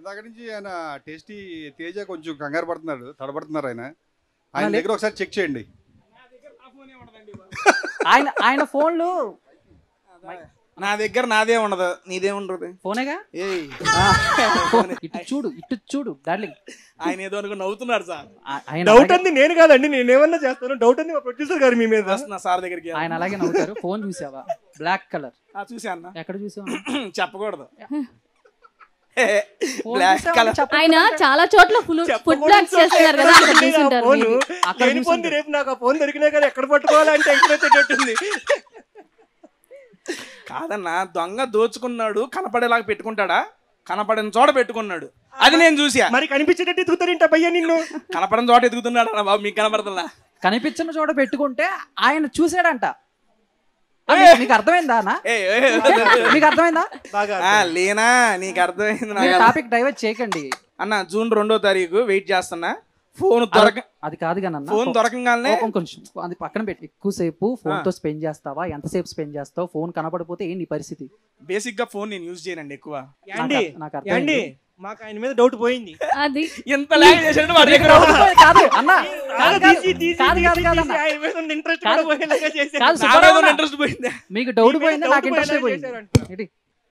ఇందాక నుంచి ఆయన టేస్టీ తేజ కొంచెం కంగారు పడుతున్నాడు, తడబడుతున్నారు ఆయన. ఆయన దగ్గర ఒకసారి చెక్ చేయండి. ఆయన ఫోన్లు నా దగ్గర నాదే ఉండదు, నీదే ఉండదు. ఫోనేగా. ఇటు చూడు డార్లింగ్. ఆయన ఏదో అనుకుని నవ్వుతున్నాడు సార్. డౌట్ అంది నేను కాదండి, నేను ఏమన్నా చేస్తాను. డౌట్ అంది మా ప్రొడ్యూసర్ గారు మీ మీద. వస్తున్నా సార్ దగ్గరికి. ఆయన అలాగే నవ్వుతారు. ఫోన్ చూసావా? Black colour. చూసా అన్న. ఎక్కడ చూసావా? చెప్పకూడదు. Black colour. ఆయన చాలా చోట్ల ఫుడ్ బ్లాగ్స్ చేస్తున్నారు కదా, అక్కడ చూసుంటారు. రేపు నాకు ఆ ఫోన్ దొరికినా కదా ఎక్కడ పట్టుకోవాలంటే ఎక్కడైతే కాదన్నా, దొంగ దోచుకున్నాడు కనపడేలాగా పెట్టుకుంటాడా? కనపడిన చోట పెట్టుకున్నాడు, అది నేను చూసా. మరి కనిపించేటట్టు ఎదుగుతారేంట భయ్యా నిన్ను? కనపడిన చోట ఎదుగుతున్నాడు అన్న బాబు, మీకు కనపడుతుందా? కనిపించిన చోట పెట్టుకుంటే ఆయన చూసాడంట. మీకు అర్థమైందా అన్న? మీకు అర్థమైందా? లేనా, నీకు అర్థమైంది. టాపిక్ డైవర్ట్ చేయకండి అన్న. జూన్ 2వ తారీఖు వెయిట్ చేస్తున్నా. ఫోన్ అది కాదు కానీ ఫోన్ దొరకగానే కొంచెం అది పక్కన పెట్టి, ఎక్కువసేపు ఫోన్ తో స్పెండ్ చేస్తావా? ఎంతసేపు స్పెండ్ చేస్తావు? ఫోన్ కనపడిపోతే ఏంటి పరిస్థితి? బేసిక్ గా ఫోన్ నేను యూజ్ చేయనండి ఎక్కువ. నాకు అర్థమైంది. మాకు ఆయన మీద డౌట్ పోయింది. అది ఎంత లాగ్ చేశాడు వాడి దగ్గర. కాదు అన్న, ఇంట్రెస్ట్ పోయింది. మీకు డౌట్ పోయింది, నాకు ఇంట్రెస్ట్ పోయింది.